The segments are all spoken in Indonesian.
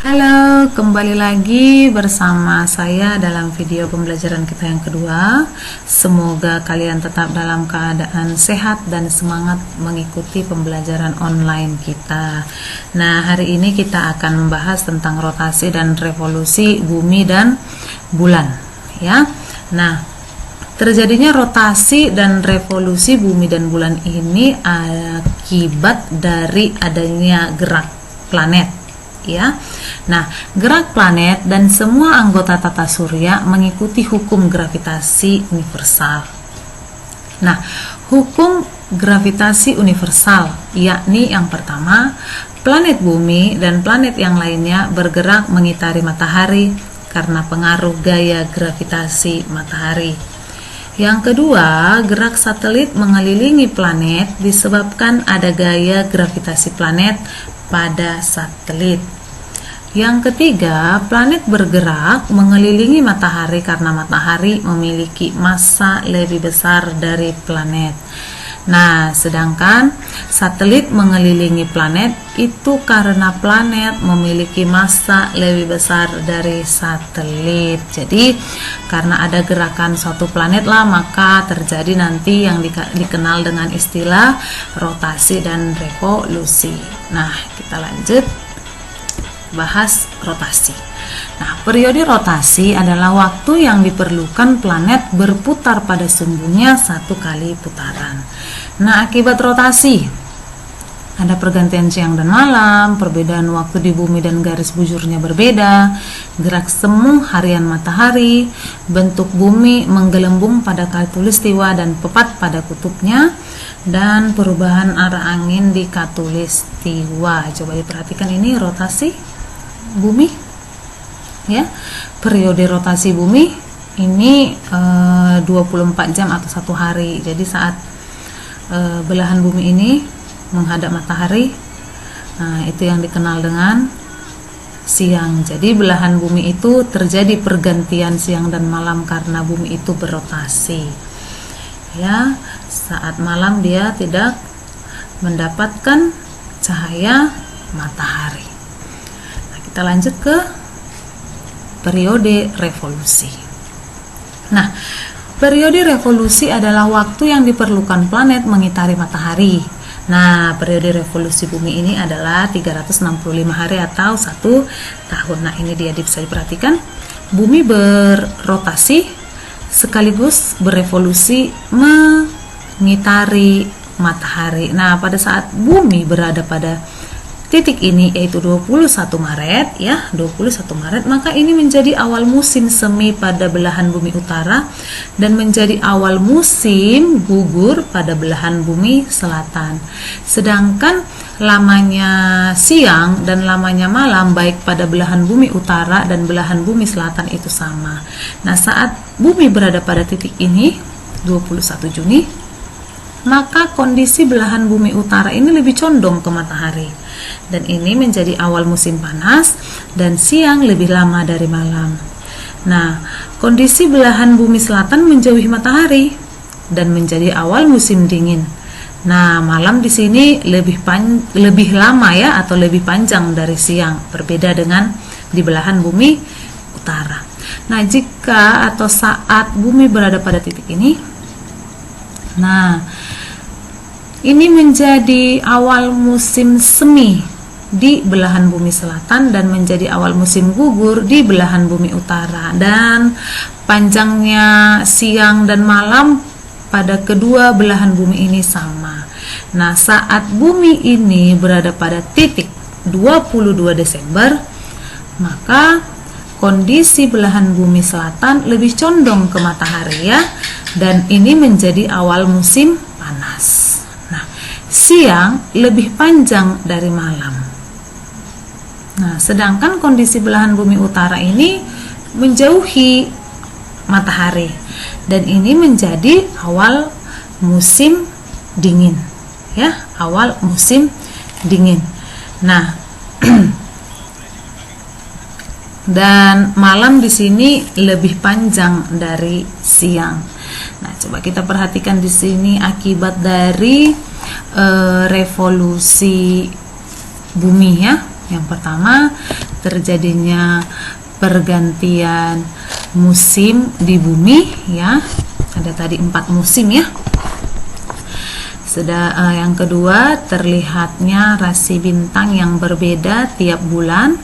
Halo, kembali lagi bersama saya dalam video pembelajaran kita yang kedua. Semoga kalian tetap dalam keadaan sehat dan semangat mengikuti pembelajaran online kita. Nah, hari ini kita akan membahas tentang rotasi dan revolusi bumi dan bulan, ya. Nah, terjadinya rotasi dan revolusi bumi dan bulan ini akibat dari adanya gerak planet, ya. Nah, gerak planet dan semua anggota tata surya mengikuti hukum gravitasi universal. Nah, hukum gravitasi universal yakni yang pertama, planet bumi dan planet yang lainnya bergerak mengitari matahari karena pengaruh gaya gravitasi matahari. Yang kedua, gerak satelit mengelilingi planet disebabkan ada gaya gravitasi planet pada satelit. Yang ketiga, planet bergerak mengelilingi matahari karena matahari memiliki massa lebih besar dari planet. Nah, sedangkan satelit mengelilingi planet itu karena planet memiliki massa lebih besar dari satelit. Jadi, karena ada gerakan suatu planet lah, maka terjadi nanti yang dikenal dengan istilah rotasi dan revolusi. Nah, kita lanjut bahas rotasi. Nah, periode rotasi adalah waktu yang diperlukan planet berputar pada sumbunya satu kali putaran. Nah, akibat rotasi ada pergantian siang dan malam, perbedaan waktu di bumi dan garis bujurnya berbeda, gerak semu harian matahari, bentuk bumi menggelembung pada khatulistiwa dan tepat pada kutubnya, dan perubahan arah angin di khatulistiwa. Coba diperhatikan ini rotasi bumi, ya. Periode rotasi bumi ini 24 jam atau 1 hari. Jadi saat belahan bumi ini menghadap matahari, nah, itu yang dikenal dengan siang. Jadi belahan bumi itu terjadi pergantian siang dan malam karena bumi itu berotasi, ya. Saat malam dia tidak mendapatkan cahaya matahari. Kita lanjut ke periode revolusi. Nah, periode revolusi adalah waktu yang diperlukan planet mengitari matahari. Nah, periode revolusi bumi ini adalah 365 hari atau 1 tahun. Nah, ini dia bisa diperhatikan. Bumi berrotasi sekaligus berevolusi mengitari matahari. Nah, pada saat bumi berada pada titik ini yaitu 21 Maret, ya, 21 Maret, maka ini menjadi awal musim semi pada belahan bumi utara dan menjadi awal musim gugur pada belahan bumi selatan. Sedangkan lamanya siang dan lamanya malam baik pada belahan bumi utara dan belahan bumi selatan itu sama. Nah, saat bumi berada pada titik ini 21 Juni, maka kondisi belahan bumi utara ini lebih condong ke matahari, dan ini menjadi awal musim panas dan siang lebih lama dari malam. Nah, kondisi belahan bumi selatan menjauhi matahari dan menjadi awal musim dingin. Nah, malam di sini lebih lama, ya, atau lebih panjang dari siang, berbeda dengan di belahan bumi utara. Nah, jika atau saat bumi berada pada titik ini, nah, ini menjadi awal musim semi di belahan bumi selatan dan menjadi awal musim gugur di belahan bumi utara, dan panjangnya siang dan malam pada kedua belahan bumi ini sama. Nah, saat bumi ini berada pada titik 22 Desember, maka kondisi belahan bumi selatan lebih condong ke matahari, ya, dan ini menjadi awal musim panas. Nah, siang lebih panjang dari malam. Nah, sedangkan kondisi belahan bumi utara ini menjauhi matahari dan ini menjadi awal musim dingin, ya, awal musim dingin. Nah, dan malam di sini lebih panjang dari siang. Nah, coba kita perhatikan di sini akibat dari revolusi bumi, ya. Yang pertama, terjadinya pergantian musim di bumi ya. Ada tadi 4 musim ya. Yang kedua, terlihatnya rasi bintang yang berbeda tiap bulan.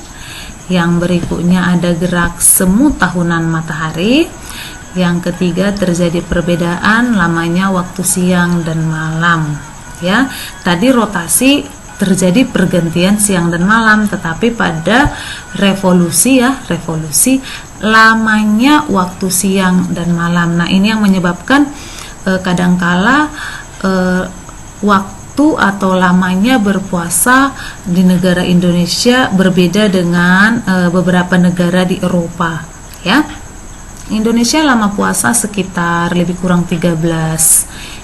Yang berikutnya ada gerak semu tahunan matahari. Yang ketiga, terjadi perbedaan lamanya waktu siang dan malam ya. Tadi rotasi terjadi pergantian siang dan malam, tetapi pada revolusi lamanya waktu siang dan malam. Nah, ini yang menyebabkan kadangkala waktu atau lamanya berpuasa di negara Indonesia berbeda dengan beberapa negara di Eropa ya. Indonesia lama puasa sekitar lebih kurang 13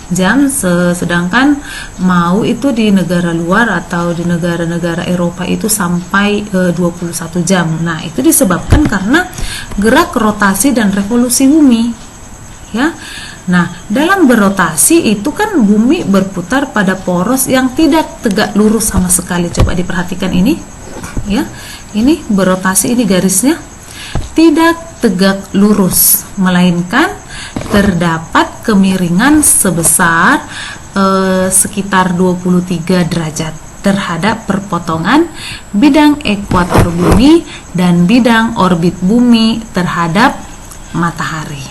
jam, sedangkan mau itu di negara luar atau di negara-negara Eropa itu sampai 21 jam. Nah, itu disebabkan karena gerak rotasi dan revolusi bumi ya. Nah, dalam berotasi itu kan bumi berputar pada poros yang tidak tegak lurus sama sekali. Coba diperhatikan ini ya. Ini berotasi, ini garisnya tidak tegak lurus, melainkan terdapat kemiringan sebesar sekitar 23 derajat terhadap perpotongan bidang ekuator bumi dan bidang orbit bumi terhadap matahari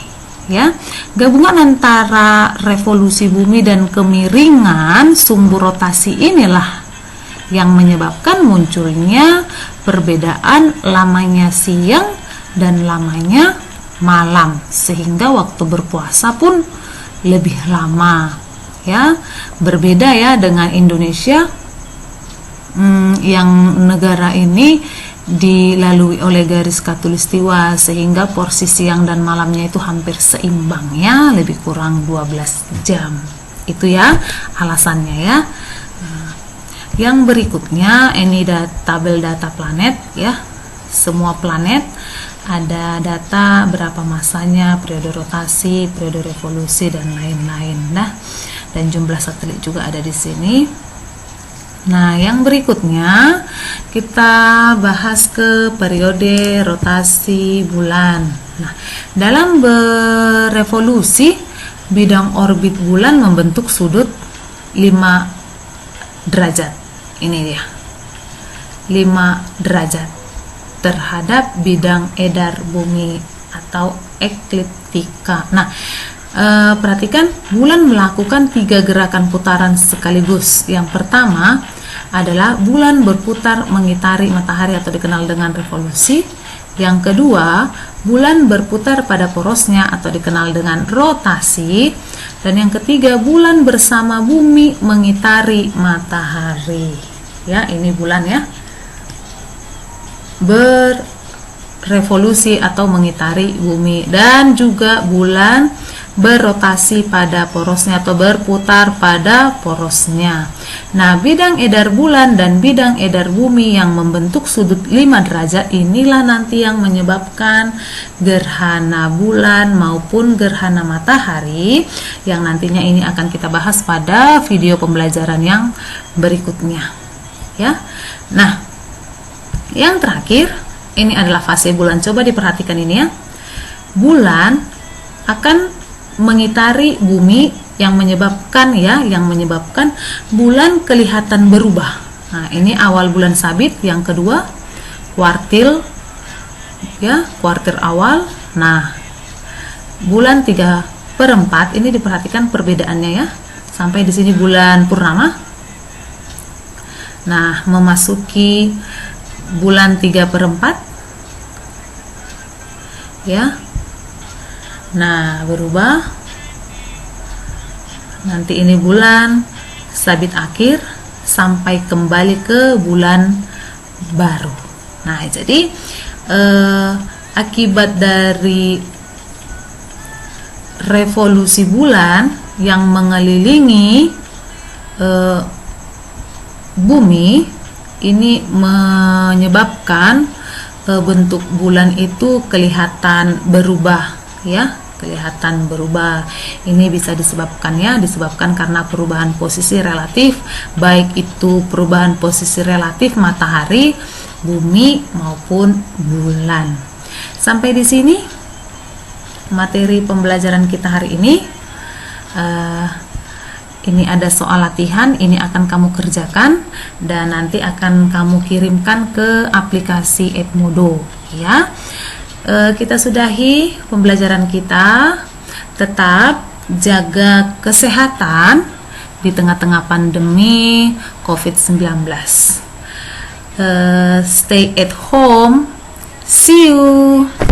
ya. Gabungan antara revolusi bumi dan kemiringan sumbu rotasi inilah yang menyebabkan munculnya perbedaan lamanya siang dan lamanya malam, sehingga waktu berpuasa pun lebih lama ya. Berbeda ya dengan Indonesia yang negara ini dilalui oleh garis khatulistiwa, sehingga porsi siang dan malamnya itu hampir seimbang ya, lebih kurang 12 jam. Itu ya alasannya ya. Yang berikutnya ini tabel data planet ya. Semua planet ada data berapa masanya, periode rotasi, periode revolusi dan lain-lain. Nah, dan jumlah satelit juga ada di sini. Nah, yang berikutnya kita bahas ke periode rotasi bulan. Nah, dalam berevolusi bidang orbit bulan membentuk sudut 5 derajat. Ini dia. 5 derajat terhadap bidang edar bumi atau ekliptika. Nah, perhatikan bulan melakukan 3 gerakan putaran sekaligus. Yang pertama adalah bulan berputar mengitari matahari atau dikenal dengan revolusi. Yang kedua, bulan berputar pada porosnya atau dikenal dengan rotasi. Dan yang ketiga, bulan bersama bumi mengitari matahari. Ya, ini bulan ya. Berevolusi atau mengitari bumi, dan juga bulan berotasi pada porosnya atau berputar pada porosnya. Nah, bidang edar bulan dan bidang edar bumi yang membentuk sudut 5 derajat inilah nanti yang menyebabkan gerhana bulan maupun gerhana matahari, yang nantinya ini akan kita bahas pada video pembelajaran yang berikutnya ya. Nah, yang terakhir ini adalah fase bulan. Coba diperhatikan ini ya. Bulan akan mengitari bumi yang menyebabkan bulan kelihatan berubah. Nah, ini awal bulan sabit, yang kedua kuartil ya, kuartil awal. Nah, bulan 3/4 ini diperhatikan perbedaannya ya. Sampai di sini bulan purnama. Nah, memasuki bulan 3/4 ya. Nah, berubah. Nanti ini bulan sabit akhir sampai kembali ke bulan baru. Nah, jadi akibat dari revolusi bulan yang mengelilingi bumi ini menyebabkan bentuk bulan itu kelihatan berubah ya, kelihatan berubah. Ini bisa disebabkan karena perubahan posisi relatif, baik itu perubahan posisi relatif matahari bumi maupun bulan. Sampai di sini materi pembelajaran kita hari ini. Ini ada soal latihan, ini akan kamu kerjakan dan nanti akan kamu kirimkan ke aplikasi Edmodo ya. Kita sudahi pembelajaran kita. Tetap jaga kesehatan di tengah-tengah pandemi COVID-19. Stay at home. See you.